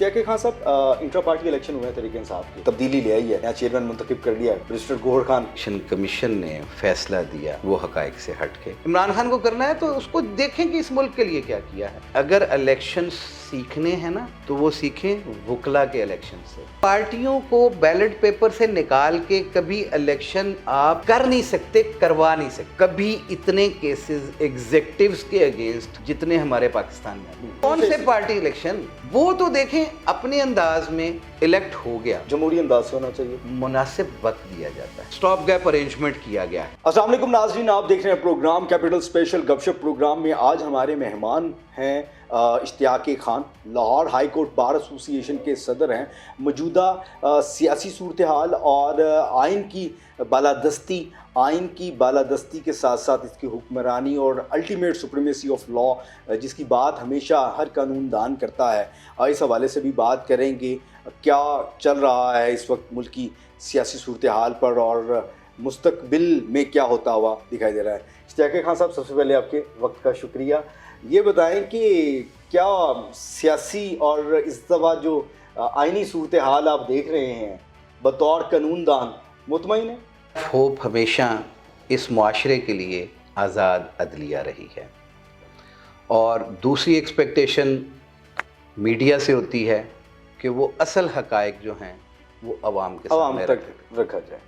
اشتیاق خان صاحب، intra party election ہوئے ہیں تحریک انصاف کی، تبدیلی لے آئی ہے، نیا چیئرمین منتخب کر لیا ہے رجسٹرڈ گوہر خان۔ الیکشن کمیشن نے فیصلہ دیا وہ حقائق سے ہٹ کے عمران خان کو کرنا ہے تو اس کو دیکھیں کہ اس ملک کے لیے کیا کیا ہے۔ اگر الیکشن سیکھنے ہیں نا تو وہ سیکھیں وکلا کے الیکشن سے۔ پارٹیوں کو بیلٹ پیپر سے نکال کے کبھی الیکشن آپ کر نہیں سکتے، کروا نہیں سکتے۔ کبھی اتنے کیسز ایگزیکٹوز کے اگینسٹ جتنے ہمارے پاکستان میں، کون سے پارٹی الیکشن، وہ تو دیکھیں اپنے انداز میں الیکٹ ہو گیا، جمہوری انداز سے ہونا چاہیے، مناسب وقت دیا جاتا ہے، اسٹاپ گیپ ارینجمنٹ کیا گیا ہے۔ السلام علیکم ناظرین، آپ دیکھ رہے ہیں پروگرام کیپٹل اسپیشل گپ شپ۔ پروگرام میں آج ہمارے مہمان ہیں Ishtiaq Khan, Lahore high court bar association کے صدر ہیں۔ موجودہ سیاسی صورتحال اور آئین کی بالادستی کے ساتھ ساتھ اس کی حکمرانی اور الٹیمیٹ سپریمیسی آف لا، جس کی بات ہمیشہ ہر قانون دان کرتا ہے، اس حوالے سے بھی بات کریں گے کیا چل رہا ہے اس وقت ملک کی سیاسی صورتحال پر اور مستقبل میں کیا ہوتا ہوا دکھائی دے رہا ہے۔ اشتیاق خان صاحب، سب سے پہلے آپ کے وقت کا شکریہ۔ یہ بتائیں کہ کیا سیاسی اور اس دفعہ جو آئینی صورتحال آپ دیکھ رہے ہیں بطور قانون دان مطمئن ہیں؟ ہوپ ہمیشہ اس معاشرے کے لیے آزاد عدلیہ رہی ہے، اور دوسری ایکسپیکٹیشن میڈیا سے ہوتی ہے کہ وہ اصل حقائق جو ہیں وہ عوام کے سامنے تک رکھا جائے۔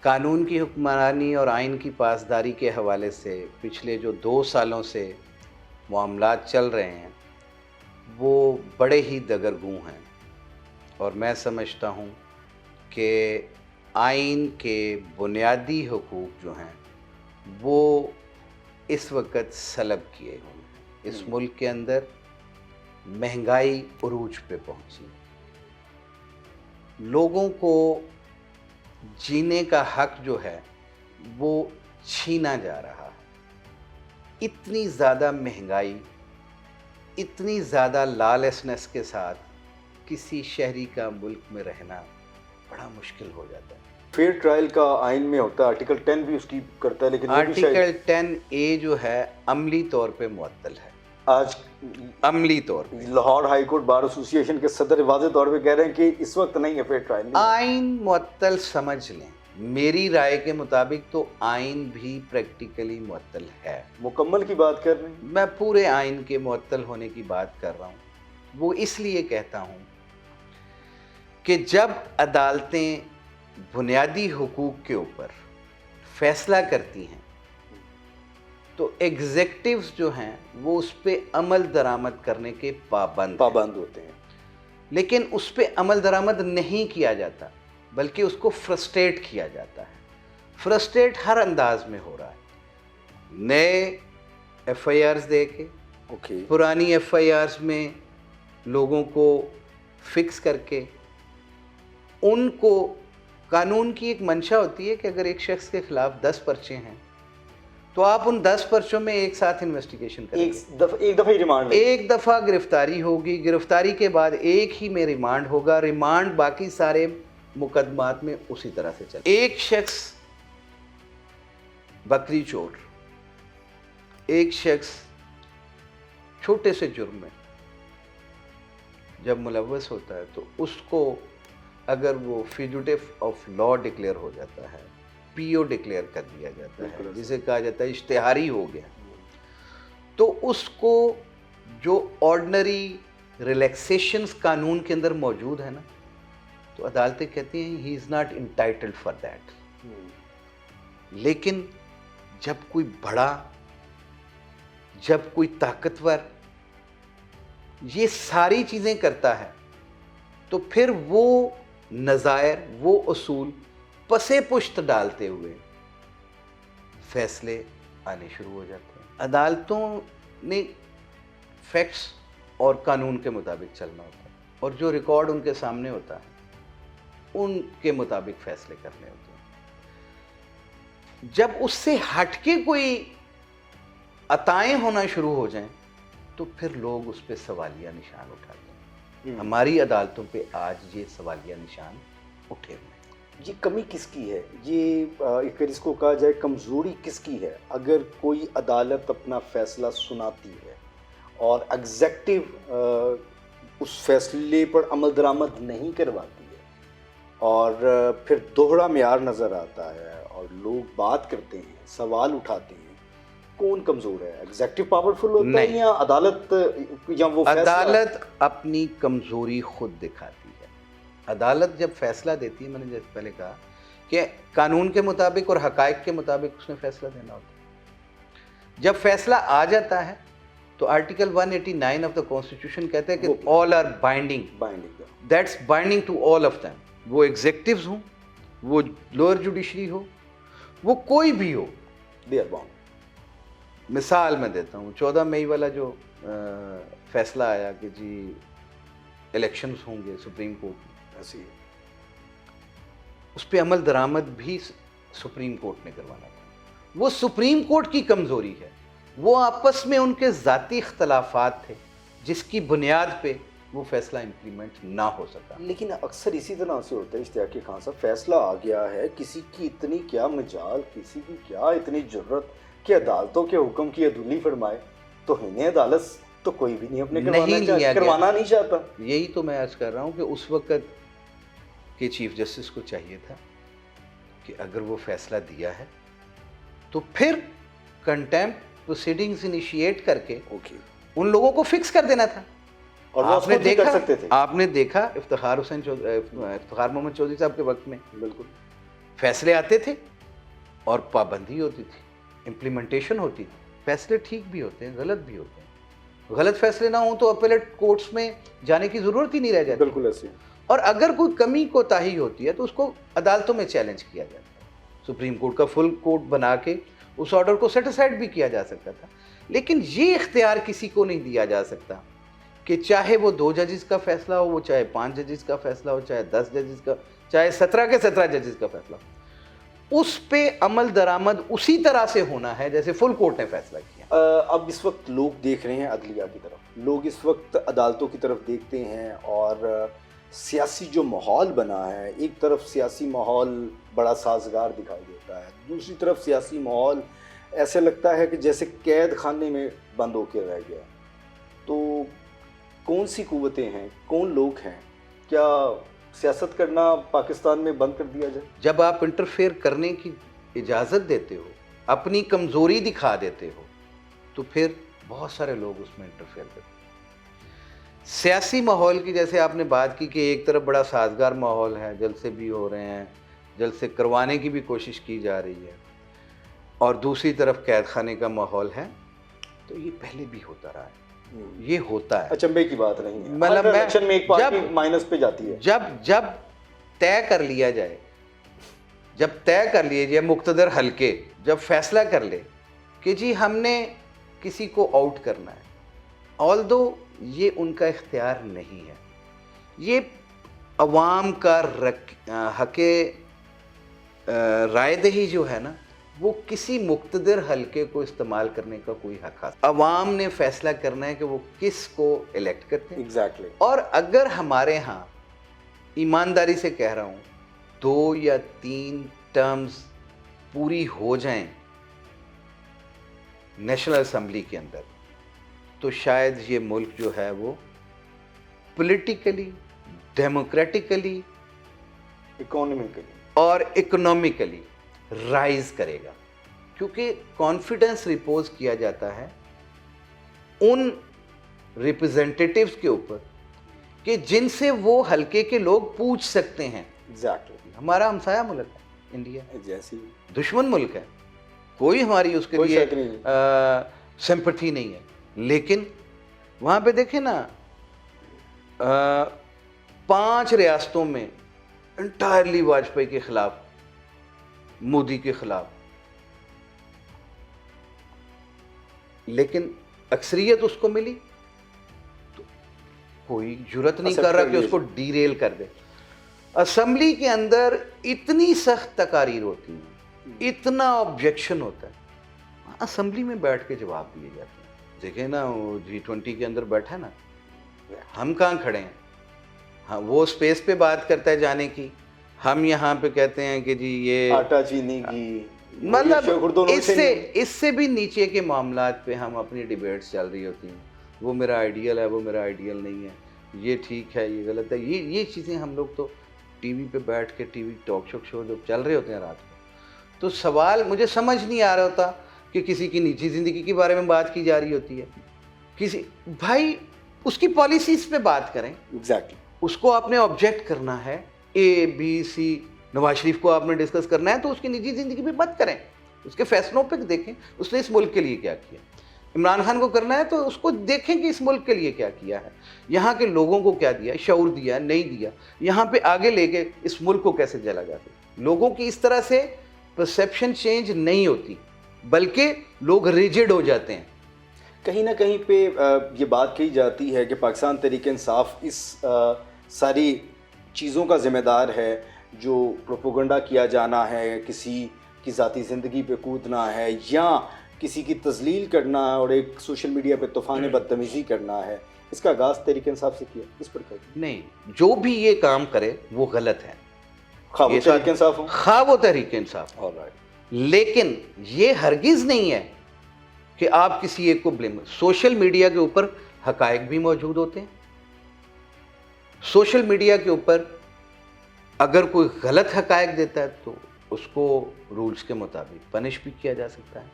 قانون کی حکمرانی اور آئین کی پاسداری کے حوالے سے پچھلے جو 2 سالوں سے معاملات چل رہے ہیں وہ بڑے ہی دگرگوں ہیں، اور میں سمجھتا ہوں کہ آئین کے بنیادی حقوق جو ہیں وہ اس وقت سلب کیے ہوئے ہیں۔ اس ملک کے اندر مہنگائی عروج پہ پہنچی، لوگوں کو جینے کا حق جو ہے وہ چھینا جا رہا ہے۔ اتنی زیادہ مہنگائی، اتنی زیادہ لالسنس کے ساتھ کسی شہری کا ملک میں رہنا بڑا مشکل ہو جاتا ہے۔ فیئر ٹرائل کا آئین میں ہوتا ہے، آرٹیکل 10 بھی اس کی کرتا ہے، لیکن آرٹیکل 10A جو ہے عملی طور پہ معطل ہے۔ آج عملی طور پہ Lahore high court bar association کے صدر واضح طور پہ کہہ رہے ہیں کہ اس وقت نہیں ہے فیئر ٹرائل نہیں۔ آئین معطل سمجھ لیں، میری رائے کے مطابق تو آئین بھی پریکٹیکلی معطل ہے۔ مکمل کی بات کر رہے ہیں؟ میں پورے آئین کے معطل ہونے کی بات کر رہا ہوں۔ وہ اس لیے کہتا ہوں کہ جب عدالتیں بنیادی حقوق کے اوپر فیصلہ کرتی ہیں تو ایگزیکٹوز جو ہیں وہ اس پہ عمل درآمد کرنے کے پابند ہوتے ہیں، لیکن اس پہ عمل درآمد نہیں کیا جاتا بلکہ اس کو فرسٹریٹ کیا جاتا ہے۔ فرسٹریٹ ہر انداز میں ہو رہا ہے، نئے ایف آئی آرز دے کے، پرانی ایف آئی آرز میں لوگوں کو فکس کر کے، ان کو قانون کی ایک منشا ہوتی ہے کہ اگر ایک شخص کے خلاف 10 پرچے ہیں تو آپ ان 10 پرچوں میں ایک ساتھ انویسٹیگیشن کریں گے، ایک دفعہ ہی ریمانڈ، ایک دفعہ گرفتاری ہوگی، گرفتاری کے بعد ایک ہی میں ریمانڈ ہوگا، ریمانڈ باقی سارے مقدمات میں اسی طرح سے چلے۔ ایک شخص بکری چور، ایک شخص چھوٹے سے جرم میں جب ملوث ہوتا ہے تو اس کو اگر وہ فیوجیٹو آف لا ڈکلیئر ہو جاتا ہے، پی او ڈکلیئر کر دیا جاتا ہے، جسے کہا جاتا ہے اشتہاری ہو گیا، تو اس کو جو آرڈنری ریلیکسیشنز قانون کے اندر موجود ہے نا، تو عدالتیں کہتی ہیں he is not entitled for that. لیکن جب کوئی بڑا، جب کوئی طاقتور یہ ساری چیزیں کرتا ہے تو پھر وہ نظائر، وہ اصول پسے پشت ڈالتے ہوئے فیصلے آنے شروع ہو جاتے ہیں۔ عدالتوں نے فیکٹس اور قانون کے مطابق چلنا ہوتا ہے، اور جو ریکارڈ ان کے سامنے ہوتا ہے ان کے مطابق فیصلے کرنے ہوتے ہیں۔ جب اس سے ہٹ کے کوئی عطائیں ہونا شروع ہو جائیں تو پھر لوگ اس پہ سوالیہ نشان اٹھاتے ہیں۔ ہماری عدالتوں پہ آج یہ سوالیہ نشان اٹھے ہوئے ہیں۔ یہ کمی کس کی ہے؟ یہ اگر اس کو کہا جائے کمزوری کس کی ہے؟ اگر کوئی عدالت اپنا فیصلہ سناتی ہے اور ایگزیکٹو اس فیصلے پر عمل درآمد نہیں کرواتی ہے اور پھر دوہرا معیار نظر آتا ہے اور لوگ بات کرتے ہیں، سوال اٹھاتے ہیں، کون کمزور ہے؟ ایگزیکٹو پاورفل ہوتا ہے یا عدالت یا وہ فیصلہ؟ عدالت اپنی کمزوری خود دکھاتی ہے. عدالت جب فیصلہ دیتی ہے، میں نے جیسے پہلے کہا کہ قانون کے مطابق اور حقائق کے مطابق اس نے فیصلہ دینا ہوتا ہے. جب فیصلہ آ جاتا ہے تو آرٹیکل 189 آف دا کانسٹیٹیوشن کہتے ہیں کہ all are binding, that's binding to all of them. وہ ایگزیکٹوز ہوں، وہ لوئر جوڈیشری ہو، وہ کوئی بھی ہو، دے آر باؤنڈ. مثال میں دیتا ہوں 14 مئی والا جو فیصلہ آیا کہ جی الیکشنز ہوں گے سپریم کورٹ میں، ایسی اس پہ عمل درآمد بھی سپریم کورٹ نے کروانا تھا. وہ سپریم کورٹ کی کمزوری ہے، وہ آپس میں ان کے ذاتی اختلافات تھے جس کی بنیاد پہ وہ فیصلہ امپلیمنٹ نہ ہو سکا. لیکن اکثر اسی طرح سے ہوتا ہے اشتیاقی خان صاحب، فیصلہ آ گیا ہے، کسی کی اتنی کیا مجال، کسی کی کیا اتنی جرت کہ عدالتوں کے حکم کی عدولی فرمائے، تو انہیں عدالت تو کوئی بھی نہیں اپنے کروانا نہیں چاہتا. یہی تو میں عرض کر رہا ہوں کہ اس وقت کے چیف جسٹس کو چاہیے تھا کہ اگر وہ فیصلہ دیا ہے تو پھر کنٹیمپٹ پروسیڈنگز انیشیٹ کر کے ان لوگوں کو فکس کر دینا تھا. اور آپ نے دیکھا سکتے تھے، آپ نے دیکھا افتخار محمد چودھری صاحب کے وقت میں بالکل فیصلے آتے تھے اور پابندی ہوتی تھی، امپلیمنٹیشن ہوتی تھی. فیصلے ٹھیک بھی ہوتے ہیں، غلط بھی ہوتے ہیں. غلط فیصلے نہ ہوں تو اپیلیٹ کورٹس میں جانے کی ضرورت ہی نہیں رہ جاتی. بالکل ایسے. اور اگر کوئی کمی کوتاہی ہوتی ہے تو اس کو عدالتوں میں چیلنج کیا جاتا ہے. سپریم کورٹ کا فل کورٹ بنا کے اس آرڈر کو سیٹ اسائڈ بھی کیا جا سکتا تھا. لیکن یہ اختیار کسی کو نہیں دیا جا سکتا کہ چاہے وہ 2 ججز کا فیصلہ ہو، وہ چاہے 5 ججز کا فیصلہ ہو، چاہے 10 ججز کا، چاہے 17 کے 17 ججز کا فیصلہ ہو، اس پہ عمل درآمد اسی طرح سے ہونا ہے جیسے فل کورٹ نے فیصلہ کیا. اب اس وقت لوگ دیکھ رہے ہیں عدلیہ کی طرف، لوگ اس وقت عدالتوں کی طرف دیکھتے ہیں اور سیاسی جو ماحول بنا ہے، ایک طرف سیاسی ماحول بڑا سازگار دکھائی دیتا ہے، دوسری طرف سیاسی ماحول ایسے لگتا ہے کہ جیسے قید خانے میں بند ہو کے رہ گیا. تو کون سی قوتیں ہیں، کون لوگ ہیں؟ کیا سیاست کرنا پاکستان میں بند کر دیا جائے؟ جب آپ انٹرفیئر کرنے کی اجازت دیتے ہو، اپنی کمزوری دکھا دیتے ہو، تو پھر بہت سارے لوگ اس میں انٹرفیئر کرتے ہیں. سیاسی ماحول کی جیسے آپ نے بات کی کہ ایک طرف بڑا سازگار ماحول ہے، جلسے بھی ہو رہے ہیں، جلسے کروانے کی بھی کوشش کی جا رہی ہے، اور دوسری طرف قید خانے کا ماحول ہے. تو یہ پہلے بھی ہوتا رہا ہے، یہ ہوتا ہے، اچنبے کی بات نہیں ہے. مطلب الیکشن میں ایک پارٹی مائنس پہ جاتی ہے. جب طے کر لیا جائے، جب طے کر لیے جائے مقتدر حلقے جب فیصلہ کر لے کہ جی ہم نے کسی کو آؤٹ کرنا ہے، آلدو یہ ان کا اختیار نہیں ہے، یہ عوام کا حق رائے دہی جو ہے نا، وہ کسی مقتدر حلقے کو استعمال کرنے کا کوئی حق ہے. عوام نے فیصلہ کرنا ہے کہ وہ کس کو الیکٹ کرتے ہیں. ایگزیکٹلی. اور اگر ہمارے ہاں ایمانداری سے کہہ رہا ہوں 2 یا 3 ٹرمز پوری ہو جائیں نیشنل اسمبلی کے اندر، تو شاید یہ ملک جو ہے وہ پولیٹیکلی، ڈیموکریٹیکلی، اکانومیکلی اور اکنامکلی رائز کرے گا. کیونکہ کانفیڈنس ریپوز کیا جاتا ہے ان ریپرزینٹیٹیوز کے اوپر کہ جن سے وہ حلقے کے لوگ پوچھ سکتے ہیں. ایگزیکٹلی. ہمارا ہمسایہ ملک ہے انڈیا، جیسی دشمن ملک ہے، کوئی ہماری اس کے لیے سمپتھی نہیں ہے. لیکن وہاں پہ دیکھیں نا 5 ریاستوں میں انٹائرلی واجپئی کے خلاف، مودی کے خلاف، لیکن اکثریت اس کو ملی تو کوئی جرت نہیں کر رہا کہ اس کو ڈی ریل کر دے. اسمبلی کے اندر اتنی سخت تقاریر ہوتی ہیں، اتنا آبجیکشن ہوتا ہے، اسمبلی میں بیٹھ کے جواب دیے جاتے ہیں. دیکھیں نا وہ G20 کے اندر بیٹھا ہے نا، ہم کہاں کھڑے ہیں؟ ہاں وہ اسپیس پہ بات کرتا ہے جانے کی، ہم یہاں پہ کہتے ہیں کہ جی یہ آٹا چینی کی، مطلب اس سے بھی نیچے کے معاملات پہ ہم اپنی ڈیبیٹس چل رہی ہوتی ہیں. وہ میرا آئیڈیل ہے، وہ میرا آئیڈیل نہیں ہے. یہ ٹھیک ہے یہ غلط ہے, یہ چیزیں ہم لوگ تو ٹی وی پہ بیٹھ کے ٹی وی ٹاک شو جو چل رہے ہوتے ہیں رات کو, تو سوال مجھے سمجھ نہیں آ رہا ہوتا کہ کسی کی نجی زندگی کے بارے میں بات کی جا رہی ہوتی ہے. کسی بھائی اس کی پالیسیز پہ بات کریں, ایگزیکٹلی اس کو آپ نے آبجیکٹ کرنا ہے, اے بی سی, نواز شریف کو آپ نے ڈسکس کرنا ہے تو اس کی نجی زندگی پہ مت کریں, اس کے فیصلوں پہ دیکھیں اس نے اس ملک کے لیے کیا کیا. عمران خان کو کرنا ہے تو اس کو دیکھیں کہ اس ملک کے لیے کیا کیا ہے, یہاں کے لوگوں کو کیا دیا, شعور دیا نہیں دیا, یہاں پہ آگے لے کے اس ملک کو کیسے چلا جاتا. لوگوں کی اس طرح سے پرسیپشن چینج نہیں ہوتی بلکہ لوگ ریجڈ ہو جاتے ہیں. کہیں نہ کہیں پہ یہ بات کہی جاتی ہے کہ پاکستان تحریک انصاف اس ساری چیزوں کا ذمہ دار ہے, جو پروپوگنڈا کیا جانا ہے, کسی کی ذاتی زندگی پہ کودنا ہے یا کسی کی تذلیل کرنا ہے اور ایک سوشل میڈیا پہ طوفان بدتمیزی کرنا ہے, اس کا آغاز تحریک انصاف سے کیا, اس پر کیا نہیں, جو بھی یہ کام کرے وہ غلط ہے, خواہ وہ تحریک انصاف ہو خواہ وہ تحریک انصاف, لیکن یہ ہرگز نہیں ہے کہ آپ کسی ایک کو بلیم. سوشل میڈیا کے اوپر حقائق بھی موجود ہوتے ہیں, سوشل میڈیا کے اوپر اگر کوئی غلط حقائق دیتا ہے تو اس کو رولز کے مطابق پنش بھی کیا جا سکتا ہے.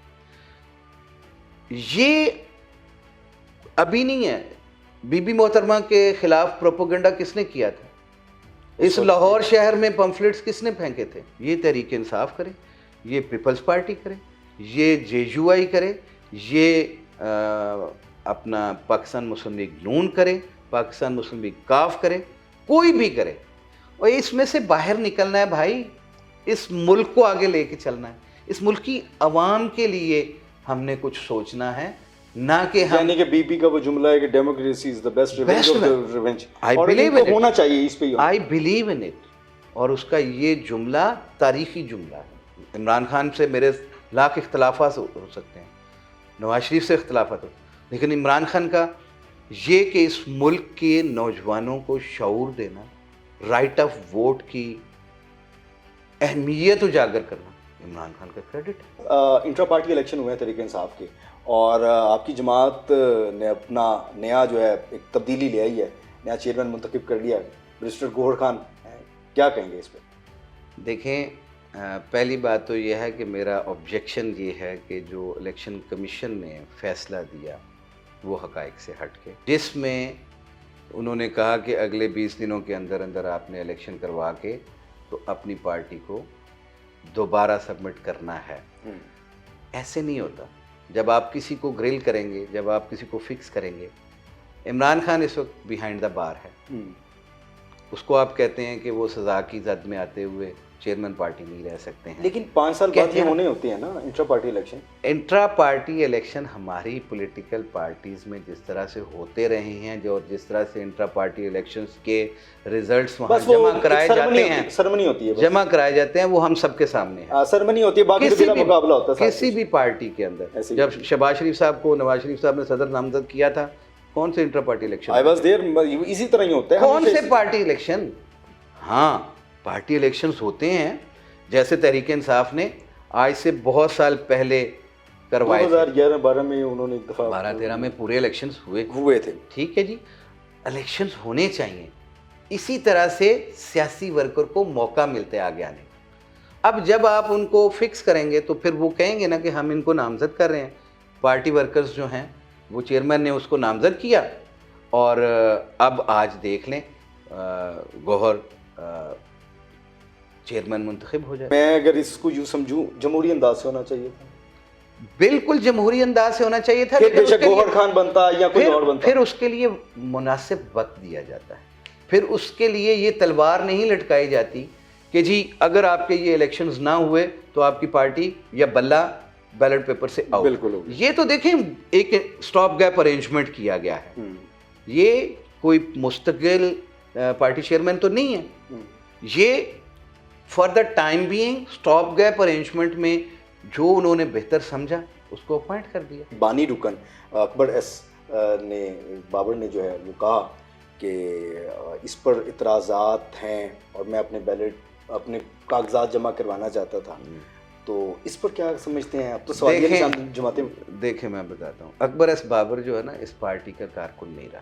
یہ ابھی نہیں ہے, بی بی محترمہ کے خلاف پروپوگنڈا کس نے کیا تھا, اس لاہور شہر میں پمفلٹس کس نے پھینکے تھے. یہ تحریک انصاف کرے, یہ پیپلز پارٹی کرے, یہ جے یو آئی کرے, یہ اپنا پاکستان مسلم لیگ نون کرے, پاکستان مسلم لیگ کاف کرے, کوئی بھی کرے, اور اس میں سے باہر نکلنا ہے بھائی, اس ملک کو آگے لے کے چلنا ہے, اس ملک کی عوام کے لیے ہم نے کچھ سوچنا ہے, نہ کہ ہم یعنی کہ بی پی کا وہ جملہ ہے کہ democracy is the best revenge of the revenge, اور ہونا چاہیے اس پہ, آئی بلیو ان اٹ. اور اس کا یہ جملہ تاریخی جملہ ہے. عمران خان سے میرے لاکھ اختلافات ہو سکتے ہیں, نواز شریف سے اختلافات ہو, لیکن عمران خان کا یہ کہ اس ملک کے نوجوانوں کو شعور دینا, رائٹ آف ووٹ کی اہمیت اجاگر کرنا, عمران خان کا کریڈٹ ہے. انٹرا پارٹی الیکشن ہوئے ہیں تحریک انصاف کے, اور آپ کی جماعت نے اپنا نیا جو ہے ایک تبدیلی لے آئی ہے, نیا چیئرمین منتخب کر لیا, برسٹر گوہر خان, کیا کہیں گے اس پہ؟ دیکھیں, پہلی بات تو یہ ہے کہ میرا آبجیکشن یہ ہے کہ جو الیکشن کمیشن نے فیصلہ دیا وہ حقائق سے ہٹ کے, جس میں انہوں نے کہا کہ اگلے 20 دنوں کے اندر اندر آپ نے الیکشن کروا کے تو اپنی پارٹی کو دوبارہ سبمٹ کرنا ہے. ایسے نہیں ہوتا. جب آپ کسی کو گرل کریں گے, جب آپ کسی کو فکس کریں گے, عمران خان اس وقت بیہائنڈ دا بار ہے, اس کو آپ کہتے ہیں کہ وہ سزا کی زد میں آتے ہوئے چیئرمین پارٹی نہیں رہ سکتے ہیں. لیکن 5 سال بعد یہ ہونے ہوتے ہیں نا intra party election. Intra party election ہماری پولیٹیکل پارٹیز میں جس طرح سے ہوتے رہے ہیں, جو جس طرح سے انٹرا پارٹی الیکشنز کے ریزلٹس وہاں جمع کرائے جاتے ہیں, سرمنی ہوتی ہے, جمع کرائے جاتے ہیں, وہ ہم سب کے سامنے ہے. سرمنی ہوتی ہے, باقی تو بلا مقابلہ ہوتا ہے کسی بھی پارٹی کے اندر. جب شہباز شریف صاحب کو نواز شریف صاحب نے صدر نامزد کیا تھا, کون سے intra party election? I was there, اسی طرح ہی ہوتا ہے. کون سے پارٹی الیکشن؟ ہاں, پارٹی الیکشنز ہوتے ہیں, جیسے تحریک انصاف نے آج سے بہت سال پہلے کروائے. 2011-12 میں انہوں نے 12-13 میں پورے الیکشنز ہوئے تھے. ٹھیک ہے جی, الیکشنز ہونے چاہیے. اسی طرح سے سیاسی ورکر کو موقع ملتے آگے آنے. اب جب آپ ان کو فکس کریں گے تو پھر وہ کہیں گے نا کہ ہم ان کو نامزد کر رہے ہیں. پارٹی ورکرز جو ہیں وہ چیئرمین نے اس کو نامزد کیا, اور اب آج دیکھ لیں گوہر چیئرمین منتخب ہو جائے. میں اگر اس کو یوں سمجھوں, جمہوری انداز سے ہونا چاہیے تھا. بالکل جمہوری انداز سے ہونا چاہیے تھا. بے شک گوہر خان بنتا یا کوئی اور بنتا, پھر اس کے لیے مناسب وقت دیا جاتا ہے. پھر اس کے لیے یہ تلوار نہیں لٹکائی جاتی کہ جی اگر آپ کے یہ الیکشنز نہ ہوئے تو آپ کی پارٹی یا بلہ بیلٹ پیپر سے آؤٹ. بالکل. یہ تو دیکھیں ایک سٹاپ گیپ ارینجمنٹ کیا گیا ہے. یہ کوئی مستقل پارٹی چیئرمین تو نہیں ہے. یہ for the time being stop gap arrangement میں جو انہوں نے بہتر سمجھا اس کو اپوائنٹ کر دیا. بانی رکن اکبر ایس نے, بابر نے جو ہے وہ کہا کہ اس پر اعتراضات ہیں اور میں اپنے بیلٹ اپنے کاغذات جمع کروانا چاہتا تھا, تو اس پر کیا سمجھتے ہیں آپ؟ تو سوالیہ نشان جماتے. دیکھیں میں بتاتا ہوں, اکبر ایس بابر جو ہے نا اس پارٹی کا کارکن نہیں رہا.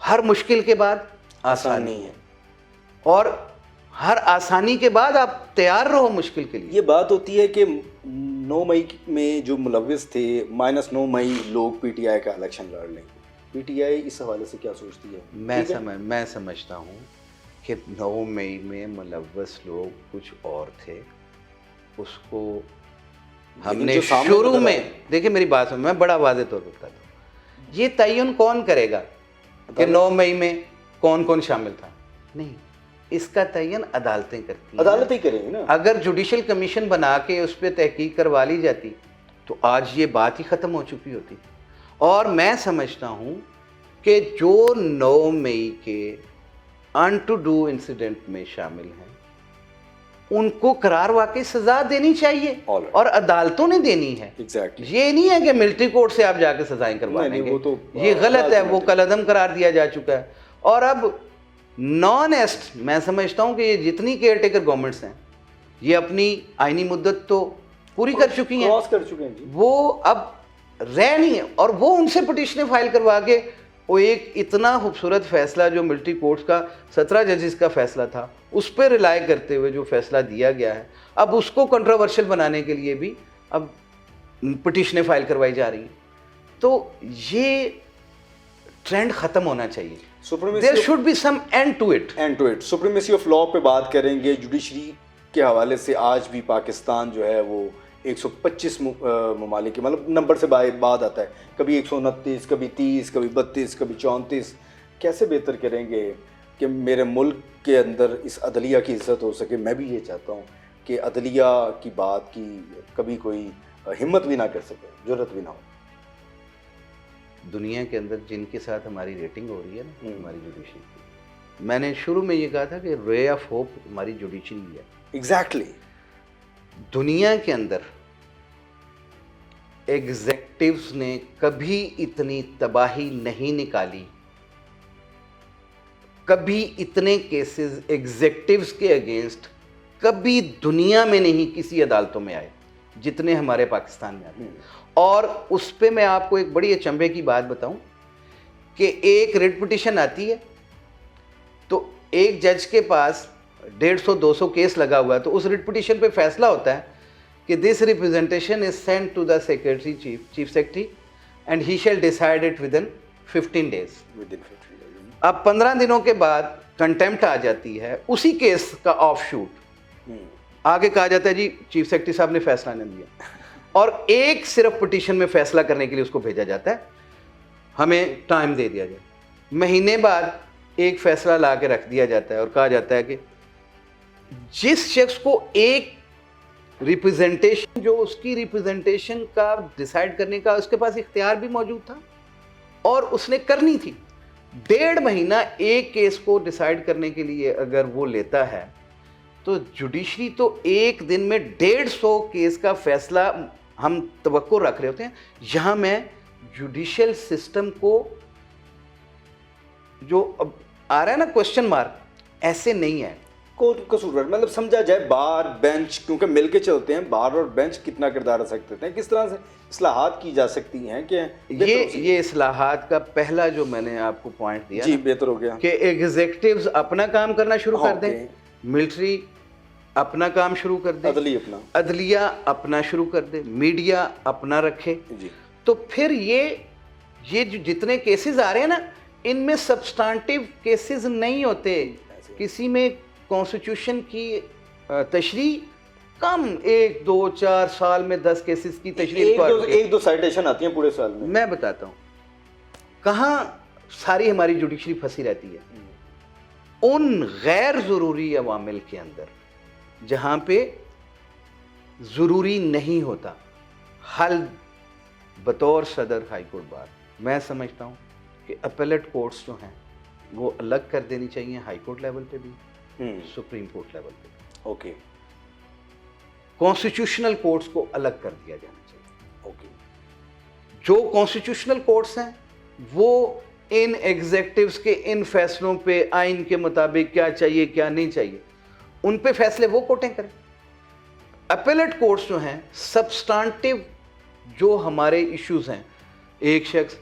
ہر مشکل کے بعد آسانی ہے، اور ہر آسانی کے بعد آپ تیار رہو مشکل کے لیے. یہ بات ہوتی ہے کہ 9 مئی میں جو ملوث تھے -9 مئی لوگ پی ٹی آئی کا الیکشن لڑ لیں. پی ٹی آئی اس حوالے سے کیا سوچتی ہے؟ میں سمجھتا ہوں کہ 9 مئی میں ملوث لوگ کچھ اور تھے. اس کو ہم نے شروع میں، دیکھیں میری بات سنیں، میں بڑا واضح طور پر بتاتا ہوں، یہ تعین کون کرے گا کہ 9 مئی میں کون کون شامل تھا؟ نہیں، اس کا تعین عدالتیں کرتی ہیں. عدالتیں کریں گے نا. اگر جوڈیشل کمیشن بنا کے اس پہ تحقیق کروا لی جاتی تو آج یہ بات ہی ختم ہو چکی ہوتی. اور میں سمجھتا ہوں کہ جو 9 مئی کے ان ٹو ڈو انسیڈنٹ میں شامل ہیں ان کو قرار واقعی سزا دینی چاہیے، اور عدالتوں نے دینی ہے. یہ نہیں ہے کہ ملٹری کورٹ سے آپ جا کے سزائیں کروا لیں گے، یہ غلط ہے، وہ کالعدم قرار دیا جا چکا ہے. اور اب نان ایسٹ، میں سمجھتا ہوں کہ یہ جتنی کیئر ٹیکر گورنمنٹس ہیں یہ اپنی آئینی مدت تو پوری کر چکی ہیں، وہ اب رہ نہیں ہے. اور وہ ان سے پٹیشنیں فائل کروا کے وہ ایک اتنا خوبصورت فیصلہ جو ملٹری کورٹس کا 17 ججز کا فیصلہ تھا اس پہ ریلائی کرتے ہوئے جو فیصلہ دیا گیا ہے، اب اس کو کنٹروورشل بنانے کے لیے بھی اب پٹیشنیں فائل کروائی جا رہی ہیں. تو یہ ٹرینڈ ختم ہونا چاہیے. There should be some end to it. Supremacy of law پہ بات کریں گے. جوڈیشری کے حوالے سے آج بھی پاکستان جو ہے وہ 125 ممالک کے مطلب نمبر سے بعد آتا ہے، کبھی 129، کبھی 30، کبھی 32، کبھی 34. کیسے بہتر کریں گے کہ میرے ملک کے اندر اس عدلیہ کی عزت ہو سکے؟ میں بھی یہ چاہتا ہوں کہ عدلیہ کی بات کی کبھی کوئی ہمت بھی نہ کر سکے، جرت بھی نہ ہو. دنیا کے اندر جن کے ساتھ ہماری ریٹنگ ہو رہی ہے نا ہماری جوڈیشری کی، میں نے شروع میں یہ کہا تھا کہ رے آف ہوپ ہماری جوڈیشری ہے. ایگزیکٹلی. دنیا کے اندر ایگزیکٹوز نے کبھی اتنی تباہی نہیں نکالی، کبھی اتنے کیسز ایگزیکٹوز کے اگینسٹ کبھی دنیا میں نہیں کسی عدالتوں میں آئے جتنے ہمارے پاکستان میں آتے ہیں. اور اس پہ میں آپ کو ایک بڑی اچنبھے کی بات بتاؤں کہ ایک ریٹ پٹیشن آتی ہے تو ایک جج کے پاس 150-200 کیس لگا ہوا ہے، تو اس ریٹ پٹیشن پہ فیصلہ ہوتا ہے کہ this representation is sent to the secretary chief secretary and he shall decide it within 15 days. اب 15 دنوں کے بعد کنٹیمپٹ آ جاتی ہے اسی کیس کا آف شوٹ، آگے کہا جاتا ہے جی چیف سیکرٹری صاحب نے فیصلہ نہیں دیا، اور ایک صرف پٹیشن میں فیصلہ کرنے کے لیے اس کو بھیجا جاتا ہے، ہمیں ٹائم دے دیا جائے. مہینے بعد ایک فیصلہ لا کے رکھ دیا جاتا ہے اور کہا جاتا ہے کہ جس شخص کو ایک ریپرزنٹیشن، جو اس کی ریپرزنٹیشن کا ڈیسائیڈ کرنے کا اس کے پاس اختیار بھی موجود تھا اور اس نے کرنی تھی، 1.5 مہینہ ایک کیس کو ڈیسائیڈ کرنے کے لیے اگر وہ لیتا ہے تو جوڈیشری تو ایک دن میں 150 کیس کا فیصلہ ہم توقع رکھ رہے ہوتے ہیں. یہاں میں جوڈیشل سسٹم کو جو اب آ رہا ہے نا کوشچن مارک، ایسے نہیں ہے. قصور مطلب سمجھا جائے بار بینچ، کیونکہ مل کے چلتے ہیں، بار اور بینچ کتنا کردار ادا کرتے ہیں، کس طرح سے اصلاحات کی جا سکتی ہیں کہ یہ اصلاحات کا پہلا جو میں نے آپ کو پوائنٹ دیا جی بہتر ہو گیا کہ ایگزیکٹوز اپنا کام کرنا شروع کر دیں، ملٹری اپنا کام شروع کر دے، عدلیہ اپنا شروع کر دے، میڈیا اپنا رکھے. تو پھر یہ جو جتنے کیسز آ رہے ہیں نا ان میں سبسٹانٹیو کیسز نہیں ہوتے، کسی میں کانسٹیٹیوشن کی تشریح کم 1-2-4 سال میں 10 کیسز کی تشریح، 1-2 سائٹیشن آتی ہیں پورے سال میں. میں بتاتا ہوں کہاں ساری ہماری جوڈیشری پھنسی رہتی ہے، ان غیر ضروری عوامل کے اندر جہاں پہ ضروری نہیں ہوتا. حل بطور صدر ہائی کورٹ بار میں سمجھتا ہوں کہ اپیلیٹ کورٹس جو ہیں وہ الگ کر دینی چاہیے، ہائی کورٹ لیول پہ بھی، سپریم کورٹ لیول پہ بھی. اوکے. کانسٹیٹیوشنل کورٹس کو الگ کر دیا جانا چاہیے. اوکے. جو کانسٹیٹیوشنل کورٹس ہیں وہ ان ایگزیکٹوز کے ان فیصلوں پہ آئین کے مطابق کیا چاہیے کیا نہیں چاہیے ان پہ فیصلے وہ کوٹیں کریں. اپیلیٹ کورٹس جو ہیں سبسٹانٹیو جو ہمارے ایشوز ہیں، ایک شخص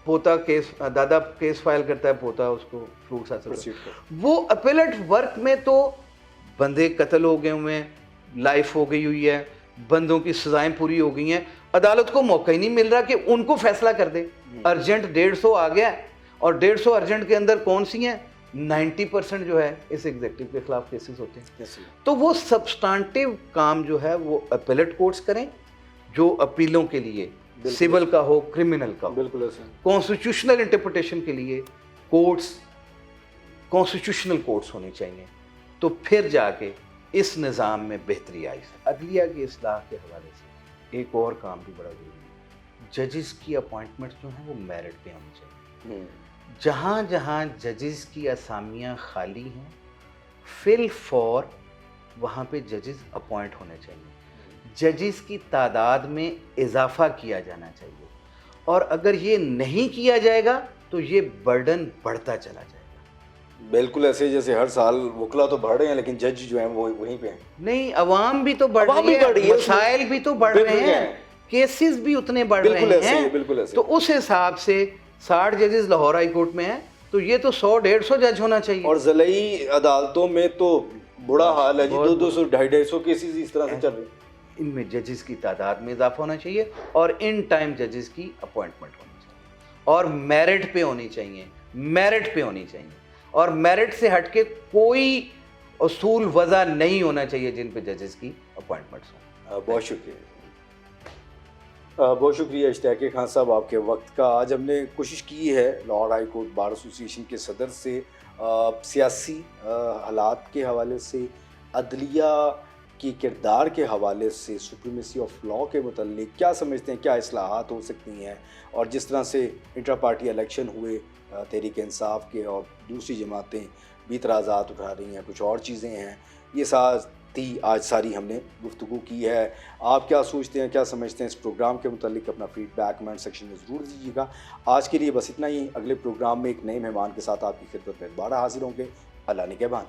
پوتا کیس، دادا کیس فائل کرتا ہے، پوتا اس کو فروٹس حاصل کرتا Proceed ہے۔ وہ اپیلٹ ورک میں تو بندے قتل ہو گئے ہوئے ہیں، لائف ہو گئی ہوئی ہے، بندوں کی سزائیں پوری ہو گئی ہیں، عدالت کو موقع ہی نہیں مل رہا کہ ان کو فیصلہ کر دے۔ ارجنٹ 150 آ گیا ہے، اور 150 ارجنٹ کے اندر کون سی ہیں؟ 90% جو ہے اس ایگزیکٹو کے خلاف کیسز ہوتے ہیں۔ تو وہ سبسٹانٹیو کام جو ہے وہ اپیلٹ کورٹس کریں، جو اپیلوں کے لیے سول کا ہو، کرمنل کا ہو۔ بالکل ایسا کانسٹیٹیوشنل انٹرپریٹیشن کے لیے کورٹس، کانسٹیٹیوشنل کورٹس ہونے چاہیے، تو پھر جا کے اس نظام میں بہتری آئی۔ عدلیہ کی اصلاح کے حوالے سے ایک اور کام بھی بڑا ضروری ہے، ججز کی اپوائنٹمنٹ جو ہیں وہ میرٹ پہ ہونی چاہیے۔ جہاں جہاں ججز کی اسامیاں خالی ہیں، فی الفور وہاں پہ ججز اپوائنٹ ہونے چاہیے، ججز کی تعداد میں اضافہ کیا جانا چاہیے، اور اگر یہ نہیں کیا جائے گا تو یہ برڈن بڑھتا چلا جائے گا۔ بالکل ایسے جیسے ہر سال وکلا تو بڑھ رہے ہیں لیکن جج جو ہیں وہ وہیں پہ ہیں۔ نہیں، عوام بھی تو بڑھ رہی ہے، مسائل بھی تو بڑھ رہے ہیں، کیسز بھی اتنے بڑھ رہے ہیں، بالکل ایسے۔ تو اس حساب سے 60 ججز لاہور ہائی کورٹ میں ہیں تو یہ تو 100-150 جج ہونا چاہیے۔ اور ضلعی عدالتوں میں تو بڑا حال ہے جی، 200 250 کیسز اس طرح سے چل رہے ہیں۔ ان میں ججز کی تعداد میں اضافہ ہونا چاہیے، اور ان ٹائم ججز کی اپوائنٹمنٹ ہونی چاہیے، اور میرٹ پہ ہونی چاہیے، میرٹ پہ ہونی چاہیے، اور میرٹ سے ہٹ کے کوئی اصول وضع نہیں ہونا چاہیے جن پہ ججز کی اپوائنٹمنٹس ہوں۔ بہت شکریہ، بہت شکریہ اشتیاق خان صاحب آپ کے وقت کا۔ آج ہم نے کوشش کی ہے Lahore high court bar association کے صدر سے سیاسی حالات کے حوالے سے، عدلیہ کی کردار کے حوالے سے، سپریمیسی آف لاء کے متعلق کیا سمجھتے ہیں، کیا اصلاحات ہو سکتی ہیں، اور جس طرح سے انٹرا پارٹی الیکشن ہوئے تحریک انصاف کے اور دوسری جماعتیں بھی اعتراضات اٹھا رہی ہیں، کچھ اور چیزیں ہیں، یہ ساتھ ہی آج ساری ہم نے گفتگو کی ہے۔ آپ کیا سوچتے ہیں، کیا سمجھتے ہیں اس پروگرام کے متعلق؟ اپنا فیڈ بیک کمنٹ سیکشن میں ضرور دیجیے گا۔ آج کے لیے بس اتنا ہی، اگلے پروگرام میں ایک نئے مہمان کے ساتھ آپ کی خدمت میں دوبارہ حاضر ہوں گے۔ اللہ نگہبان۔